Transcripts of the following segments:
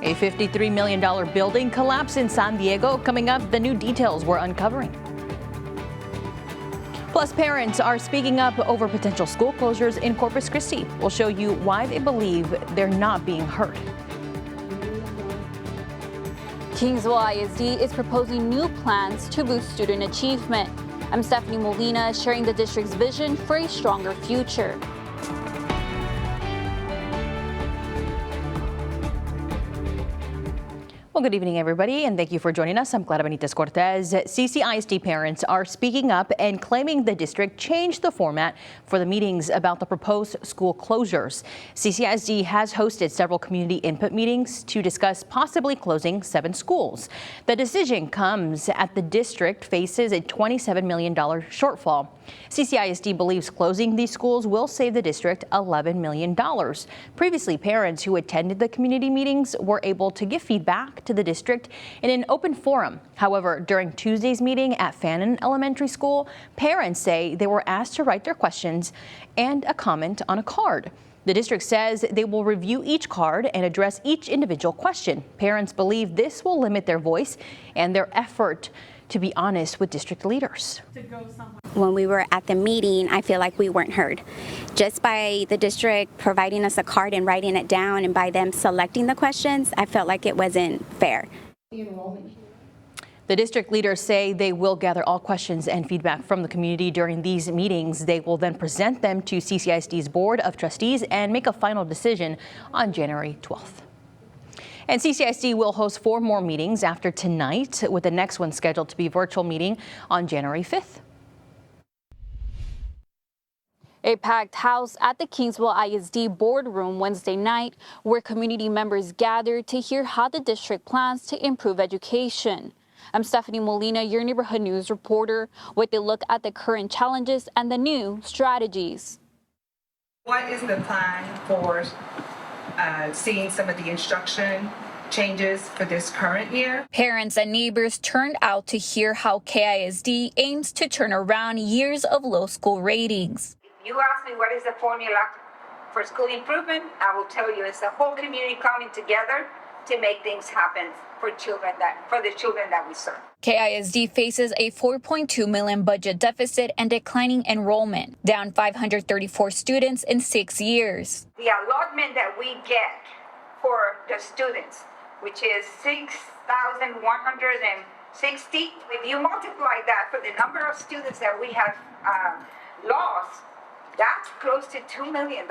A $53 million building collapse in San Diego. Coming up, the new details we're uncovering. Plus, parents are speaking up over potential school closures in Corpus Christi. We'll show you why they believe they're not being heard. Kingsville ISD is proposing new plans to boost student achievement. I'm Stephanie Molina, sharing the district's vision for a stronger future. Well, good evening, everybody, and thank you for joining us. I'm Clara Benitez Cortez. CCISD parents are speaking up and claiming the district changed the format for the meetings about the proposed school closures. CCISD has hosted several community input meetings to discuss possibly closing 7 schools. The decision comes as the district faces a $27 million shortfall. CCISD believes closing these schools will save the district $11 million. Previously, parents who attended the community meetings were able to give feedback to the district in an open forum. However, during Tuesday's meeting at Fannin Elementary School, parents say they were asked to write their questions and a comment on a card. The district says they will review each card and address each individual question. Parents believe this will limit their voice and their effort to be honest with district leaders. When we were at the meeting, I feel like we weren't heard. Just by the district providing us a card and writing it down and by them selecting the questions, I felt like it wasn't fair. The district leaders say they will gather all questions and feedback from the community during these meetings. They will then present them to CCISD's Board of Trustees and make a final decision on January 12th. And CCISD will host 4 more meetings after tonight, with the next one scheduled to be a virtual meeting on January 5th. A packed house at the Kingsville ISD boardroom Wednesday night, where community members gathered to hear how the district plans to improve education. I'm Stephanie Molina, your neighborhood news reporter, with a look at the current challenges and the new strategies. What is the plan for seeing some of the instruction changes for this current year? Parents and neighbors turned out to hear how KISD aims to turn around years of low school ratings. If you ask me what is the formula for school improvement, I will tell you it's the whole community coming together to make things happen for the children that we serve. KISD faces a $4.2 million budget deficit and declining enrollment, down 534 students in 6 years. The allotment that we get for the students, which is 6,160, if you multiply that for the number of students that we have lost, that's close to $2 million.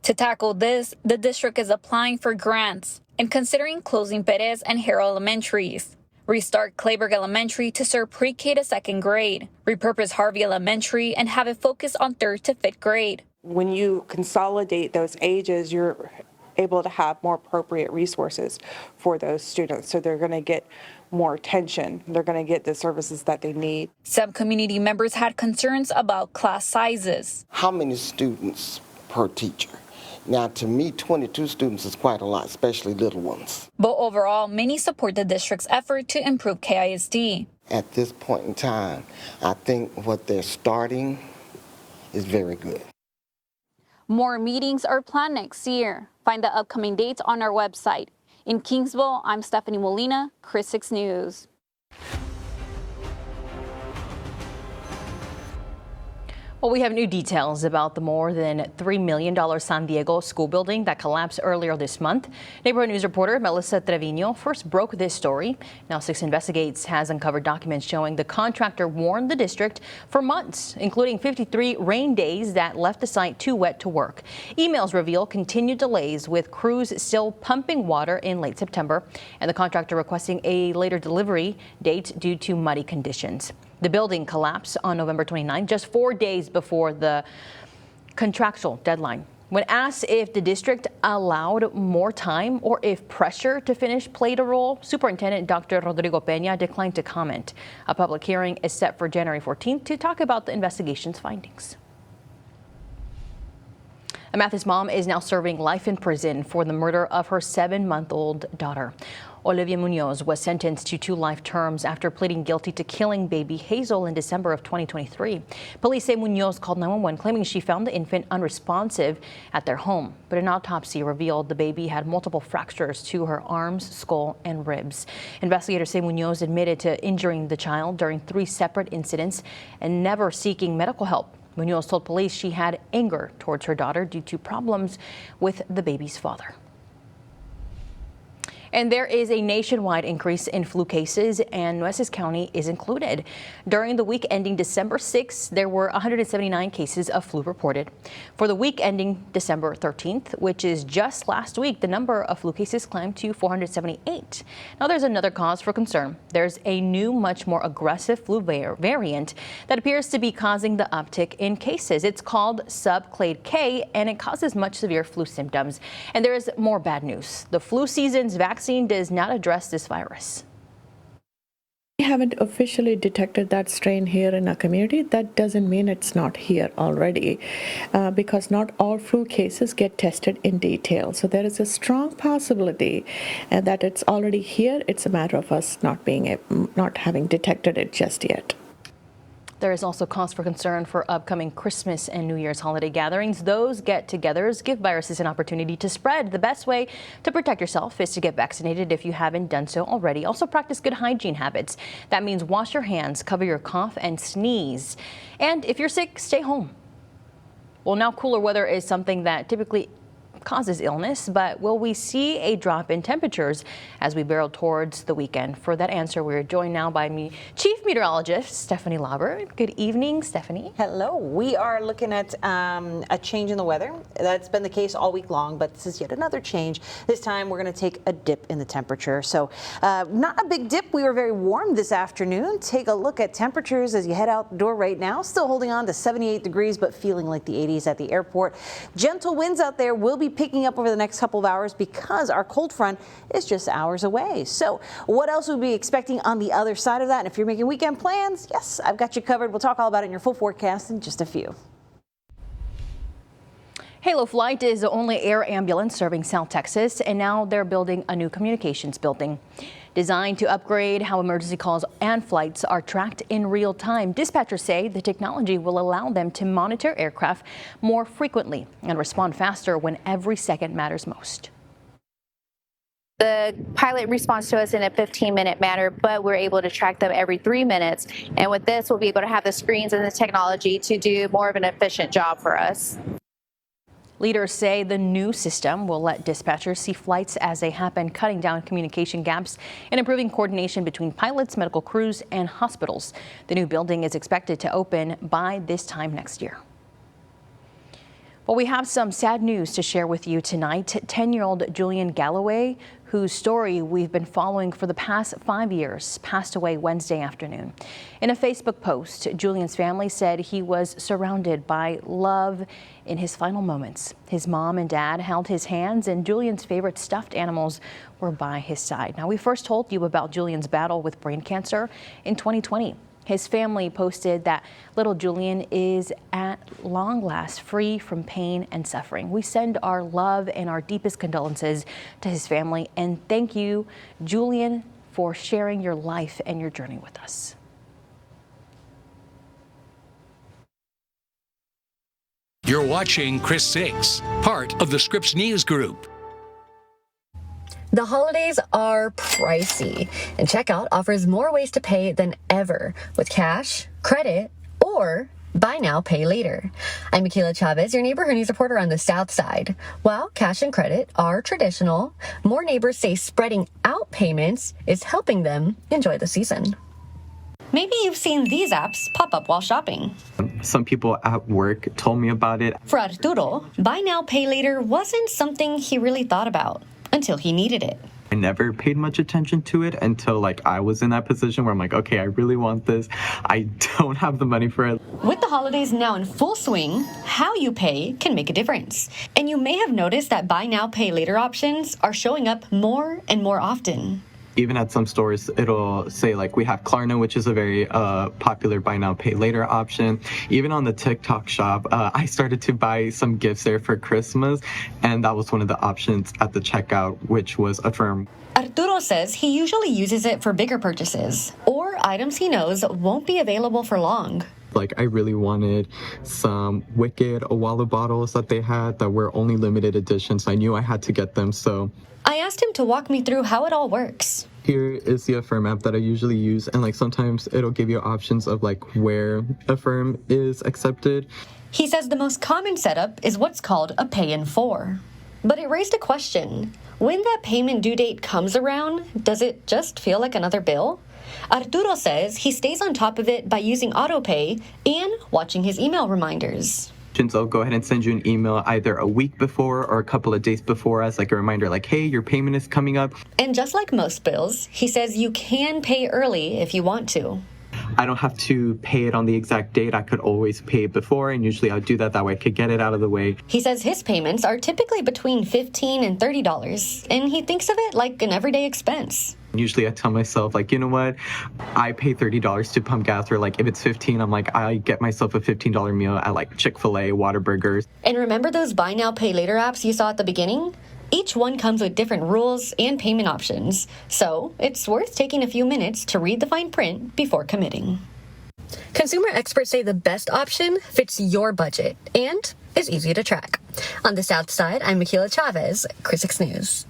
To tackle this, the district is applying for grants and considering closing Perez and Harrow Elementaries, restart Clayburg Elementary to serve pre-K to 2nd grade, repurpose Harvey Elementary, and have it focus on 3rd to 5th grade. When you consolidate those ages, you're able to have more appropriate resources for those students. So they're going to get more attention. They're going to get the services that they need. Some community members had concerns about class sizes. How many students per teacher? Now, to me, 22 students is quite a lot, especially little ones. But overall, many support the district's effort to improve KISD. At this point in time, I think what they're starting is very good. More meetings are planned next year. Find the upcoming dates on our website. In Kingsville, I'm Stephanie Molina, KRIS 6 News. Well, we have new details about the more than $3 million San Diego school building that collapsed earlier this month. Neighborhood News reporter Melissa Trevino first broke this story. Now 6 Investigates has uncovered documents showing the contractor warned the district for months, including 53 rain days that left the site too wet to work. Emails reveal continued delays, with crews still pumping water in late September and the contractor requesting a later delivery date due to muddy conditions. The building collapsed on November 29, just 4 days before the contractual deadline. When asked if the district allowed more time or if pressure to finish played a role, Superintendent Dr. Rodrigo Peña declined to comment. A public hearing is set for January 14th to talk about the investigation's findings. A Mathis mom is now serving life in prison for the murder of her 7-month-old daughter. Olivia Munoz was sentenced to 2 life terms after pleading guilty to killing baby Hazel in December of 2023. Police say Munoz called 911 claiming she found the infant unresponsive at their home, but an autopsy revealed the baby had multiple fractures to her arms, skull, and ribs. Investigators say Munoz admitted to injuring the child during 3 separate incidents and never seeking medical help. Munoz told police she had anger towards her daughter due to problems with the baby's father. And there is a nationwide increase in flu cases, and Nueces County is included. During the week ending December 6th, there were 179 cases of flu reported. For the week ending December 13th, which is just last week, the number of flu cases climbed to 478. Now, there's another cause for concern. There's a new, much more aggressive flu variant that appears to be causing the uptick in cases. It's called subclade K, and it causes much severe flu symptoms. And there is more bad news. The flu season's vaccine does not address this virus. We haven't officially detected that strain here in our community. That doesn't mean it's not here already, because not all flu cases get tested in detail. So there is a strong possibility that it's already here. It's a matter of us not having detected it just yet. There is also cause for concern for upcoming Christmas and New Year's holiday gatherings. Those get-togethers give viruses an opportunity to spread. The best way to protect yourself is to get vaccinated if you haven't done so already. Also, practice good hygiene habits. That means wash your hands, cover your cough and sneeze. And if you're sick, stay home. Well, now cooler weather is something that typically causes illness, but will we see a drop in temperatures as we barrel towards the weekend? For that answer, we're joined now by Chief Meteorologist Stephanie Lauber. Good evening, Stephanie. Hello. We are looking at a change in the weather. That's been the case all week long, but this is yet another change. This time we're going to take a dip in the temperature. So not a big dip. We were very warm this afternoon. Take a look at temperatures as you head out the door right now. Still holding on to 78 degrees, but feeling like the 80s at the airport. Gentle winds out there will be picking up over the next couple of hours because our cold front is just hours away. So what else would we be expecting on the other side of that? And if you're making weekend plans, yes, I've got you covered. We'll talk all about it in your full forecast in just a few. Halo Flight is the only air ambulance serving South Texas, and now they're building a new communications building. Designed to upgrade how emergency calls and flights are tracked in real time. Dispatchers say the technology will allow them to monitor aircraft more frequently and respond faster when every second matters most. The pilot responds to us in a 15-minute manner, but we're able to track them every 3 minutes. And with this, we'll be able to have the screens and the technology to do more of an efficient job for us. Leaders say the new system will let dispatchers see flights as they happen, cutting down communication gaps and improving coordination between pilots, medical crews, and hospitals. The new building is expected to open by this time next year. Well, we have some sad news to share with you tonight. 10-year-old Julian Galloway, whose story we've been following for the past 5 years, passed away Wednesday afternoon. In a Facebook post, Julian's family said he was surrounded by love in his final moments. His mom and dad held his hands, and Julian's favorite stuffed animals were by his side. Now, we first told you about Julian's battle with brain cancer in 2020. His family posted that little Julian is at long last free from pain and suffering. We send our love and our deepest condolences to his family, and thank you, Julian, for sharing your life and your journey with us. You're watching Chris 6, part of the Scripps News Group. The holidays are pricey, and Checkout offers more ways to pay than ever with cash, credit, or buy now, pay later. I'm Michaela Chavez, your neighborhood news reporter on the South Side. While cash and credit are traditional, more neighbors say spreading out payments is helping them enjoy the season. Maybe you've seen these apps pop up while shopping. Some people at work told me about it. For Arturo, buy now, pay later wasn't something he really thought about until he needed it. I never paid much attention to it until I was in that position where I'm like, okay, I really want this. I don't have the money for it. With the holidays now in full swing, how you pay can make a difference. And you may have noticed that buy now, pay later options are showing up more and more often. Even at some stores, it'll say like we have Klarna, which is a very popular buy now, pay later option. Even on the TikTok shop, I started to buy some gifts there for Christmas, and that was one of the options at the checkout, which was Affirm. Arturo says he usually uses it for bigger purchases or items he knows won't be available for long. Like, I really wanted some Wicked Owala bottles that they had that were only limited editions. I knew I had to get them, so I asked him to walk me through how it all works. here is the Affirm app that I usually use, and like sometimes it'll give you options of like where Affirm is accepted. He says the most common setup is what's called a pay in 4. But it raised a question. When that payment due date comes around, does it just feel like another bill? Arturo says he stays on top of it by using autopay and watching his email reminders. They'll go ahead and send you an email either a week before or a couple of days before as like a reminder, like, hey, your payment is coming up. And just like most bills, he says you can pay early if you want to. I don't have to pay it on the exact date. I could always pay it before, and usually I'll do that way I could get it out of the way. He says his payments are typically between $15 and $30, and he thinks of it like an everyday expense. Usually I tell myself, like, you know what, I pay $30 to pump gas, or like if it's $15, I'm like, I get myself a $15 meal at like Chick-fil-A, Whataburgers. And remember those buy now, pay later apps you saw at the beginning? Each one comes with different rules and payment options, so it's worth taking a few minutes to read the fine print before committing. Consumer experts say the best option fits your budget and is easy to track. On the South Side, I'm Michaela Chavez, Chris 6 News.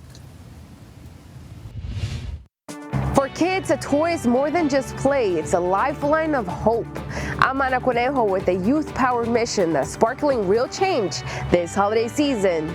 For kids, a toy is more than just play. It's a lifeline of hope. I'm Ana Conejo with a youth-powered mission that's sparkling real change this holiday season.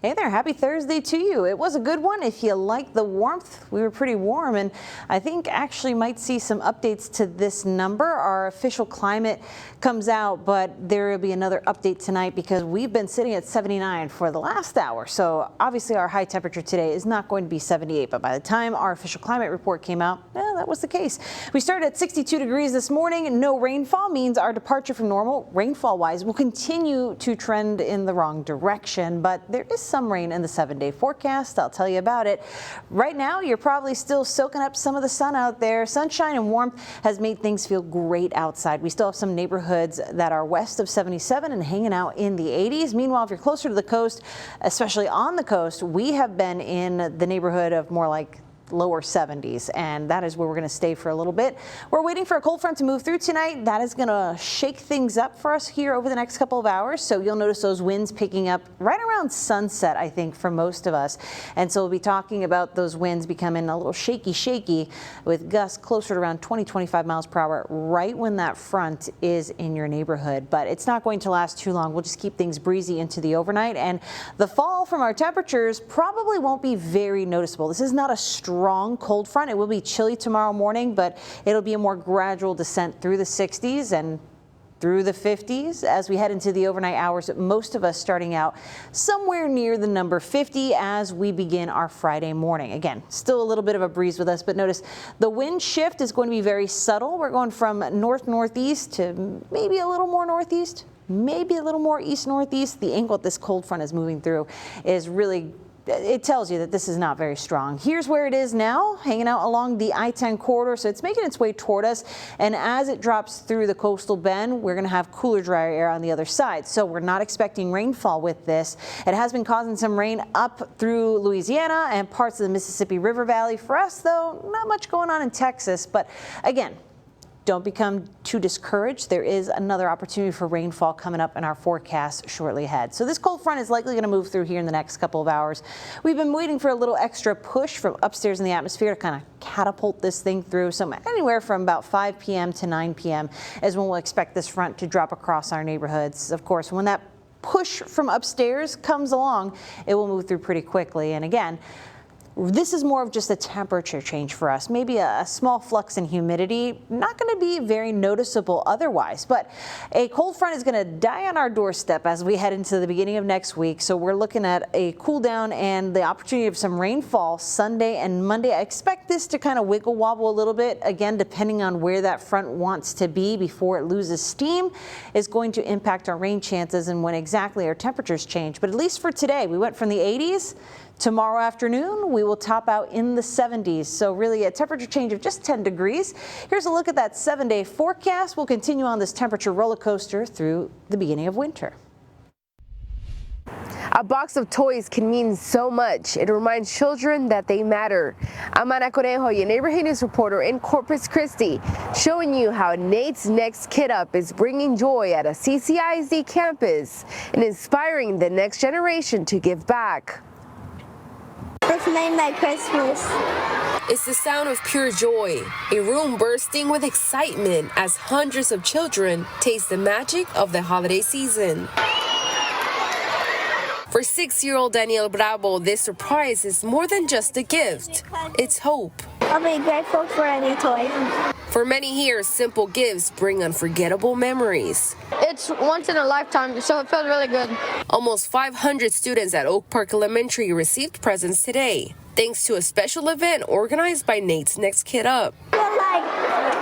Hey there, happy Thursday to you. It was a good one. If you like the warmth, we were pretty warm, and I think actually might see some updates to this number. Our official climate comes out, but there will be another update tonight because we've been sitting at 79 for the last hour. So obviously our high temperature today is not going to be 78, but by the time our official climate report came out, that was the case. We started at 62 degrees this morning. No rainfall means our departure from normal, rainfall-wise, will continue to trend in the wrong direction, but there is some rain in the 7-day forecast. I'll tell you about it. Right now, you're probably still soaking up some of the sun out there. Sunshine and warmth has made things feel great outside. We still have some neighborhoods that are west of 77 and hanging out in the 80s. Meanwhile, if you're closer to the coast, especially on the coast, we have been in the neighborhood of more like lower 70s, and that is where we're going to stay for a little bit. We're waiting for a cold front to move through tonight. That is going to shake things up for us here over the next couple of hours, so you'll notice those winds picking up right around sunset, I think, for most of us. And so we'll be talking about those winds becoming a little shaky with gusts closer to around 20-25 miles per hour right when that front is in your neighborhood. But it's not going to last too long. We'll just keep things breezy into the overnight, and the fall from our temperatures probably won't be very noticeable. This is not a strong cold front. It will be chilly tomorrow morning, but it'll be a more gradual descent through the 60s and through the 50s as we head into the overnight hours. Most of us starting out somewhere near the number 50 as we begin our Friday morning. Again, still a little bit of a breeze with us, but notice the wind shift is going to be very subtle. We're going from north-northeast to maybe a little more northeast, maybe a little more east-northeast. The angle that this cold front is moving through is really, it tells you that this is not very strong. Here's where it is now, hanging out along the I-10 corridor, so it's making its way toward us, and as it drops through the coastal bend, we're going to have cooler, drier air on the other side, so we're not expecting rainfall with this. It has been causing some rain up through Louisiana and parts of the Mississippi River Valley. For us, though, not much going on in Texas, but again, don't become too discouraged. There is another opportunity for rainfall coming up in our forecast shortly ahead. So this cold front is likely going to move through here in the next couple of hours. We've been waiting for a little extra push from upstairs in the atmosphere to kind of catapult this thing through. So anywhere from about 5 p.m. to 9 p.m. is when we'll expect this front to drop across our neighborhoods. Of course, when that push from upstairs comes along, it will move through pretty quickly. And again, This is more of just a temperature change for us, maybe a small flux in humidity, not going to be very noticeable otherwise, but a cold front is going to die on our doorstep as we head into the beginning of next week. So we're looking at a cool down and the opportunity of some rainfall Sunday and Monday. I expect this to kind of wiggle wobble a little bit, again, depending on where that front wants to be before it loses steam, is going to impact our rain chances and when exactly our temperatures change. But at least for today, we went from the 80s. Tomorrow afternoon, we will top out in the 70s. So really a temperature change of just 10 degrees. Here's a look at that 7-day forecast. We'll continue on this temperature roller coaster through the beginning of winter. A box of toys can mean so much. It reminds children that they matter. I'm Ana Conejo, your Neighborhood News reporter in Corpus Christi, showing you how Nate's Next Kid Up is bringing joy at a CCISD campus and inspiring the next generation to give back. This made my Christmas. It's the sound of pure joy, a room bursting with excitement as hundreds of children taste the magic of the holiday season. For 6-year-old Daniel Bravo, this surprise is more than just a gift. It's hope. I'll be grateful for any toy. For many here, simple gifts bring unforgettable memories. It's once in a lifetime, so it feels really good. Almost 500 students at Oak Park Elementary received presents today, thanks to a special event organized by Nate's Next Kid Up. I feel like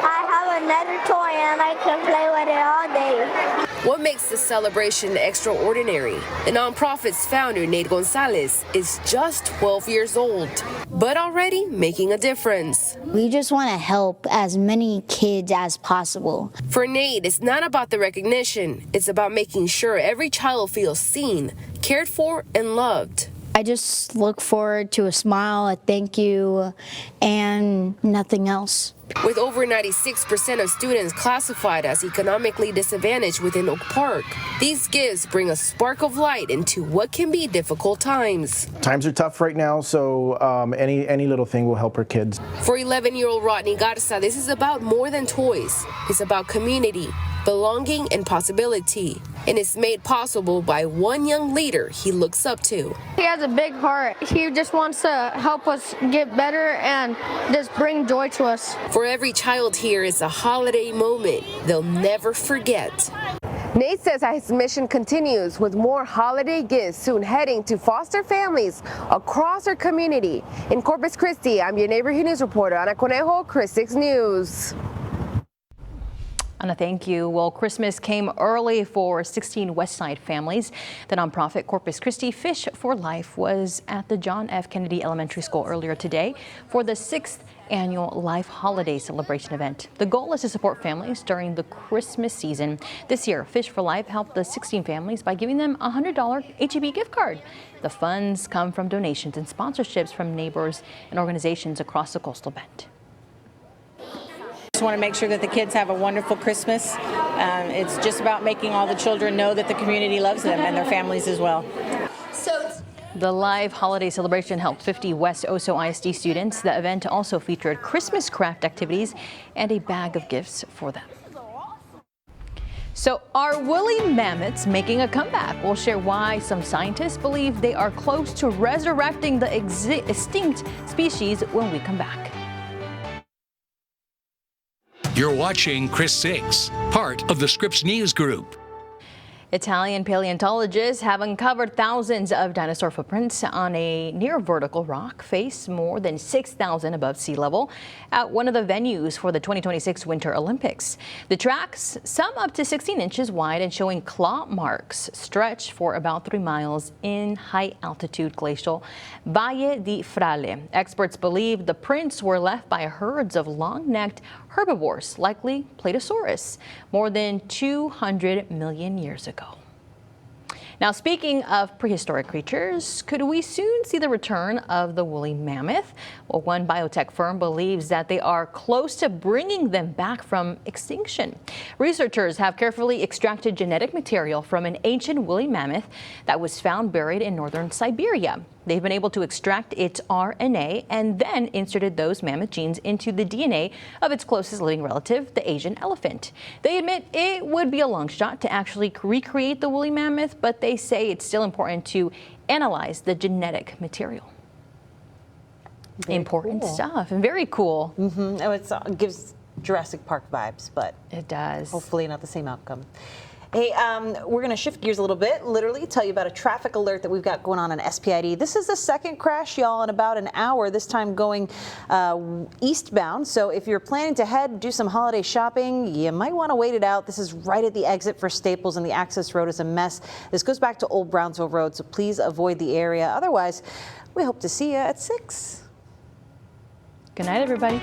I have another toy and I can play with it all day. What makes this celebration extraordinary? The nonprofit's founder, Nate Gonzalez, is just 12 years old, but already making a difference. We just want to help as many kids as possible. For Nate, it's not about the recognition. It's about making sure every child feels seen, cared for, and loved. I just look forward to a smile, a thank you, and nothing else. With over 96% of students classified as economically disadvantaged within Oak Park, these gifts bring a spark of light into what can be difficult times. Times are tough right now, so any little thing will help our kids. For 11-year-old Rodney Garza, this is about more than toys. It's about community, belonging, and possibility. And it's made possible by one young leader he looks up to. He has a big heart. He just wants to help us get better and just bring joy to us. For every child here, it's a holiday moment they'll never forget. Nate says his mission continues with more holiday gifts soon heading to foster families across our community. In Corpus Christi, I'm your Neighborhood News reporter, Ana Conejo, Chris 6 News. Anna, thank you. Well, Christmas came early for 16 Westside families. The nonprofit Corpus Christi Fish for Life was at the John F. Kennedy Elementary School earlier today for the 6th annual Life Holiday Celebration event. The goal is to support families during the Christmas season. This year, Fish for Life helped the 16 families by giving them a $100 H-E-B gift card. The funds come from donations and sponsorships from neighbors and organizations across the coastal bend. Just want to make sure that the kids have a wonderful Christmas. It's just about making all the children know that the community loves them and their families as well. The live holiday celebration helped 50 West Oso ISD students. The event also featured Christmas craft activities and a bag of gifts for them. So are woolly mammoths making a comeback? We'll share why some scientists believe they are close to resurrecting the extinct species when we come back. You're watching Chris 6, part of the Scripps News Group. Italian paleontologists have uncovered thousands of dinosaur footprints on a near vertical rock face more than 6,000 above sea level at one of the venues for the 2026 Winter Olympics. The tracks, some up to 16 inches wide and showing claw marks, stretch for about 3 miles in high altitude glacial Valle di Frale. Experts believe the prints were left by herds of long-necked herbivores, likely Plateosaurus, more than 200 million years ago. Now, speaking of prehistoric creatures, could we soon see the return of the woolly mammoth? Well, one biotech firm believes that they are close to bringing them back from extinction. Researchers have carefully extracted genetic material from an ancient woolly mammoth that was found buried in northern Siberia. They've been able to extract its RNA and then inserted those mammoth genes into the DNA of its closest living relative, the Asian elephant. They admit it would be a long shot to actually recreate the woolly mammoth, but they say it's still important to analyze the genetic material. Important cool. stuff and very cool. Oh, it gives Jurassic Park vibes, but it does. Hopefully not the same outcome. Hey, we're going to shift gears a little bit, literally tell you about a traffic alert that we've got going on SPID. This is the second crash, y'all, in about an hour, this time going eastbound. So if you're planning to do some holiday shopping, you might want to wait it out. This is right at the exit for Staples, and the access road is a mess. This goes back to Old Brownsville Road, so please avoid the area. Otherwise, we hope to see you at 6. Good night, everybody.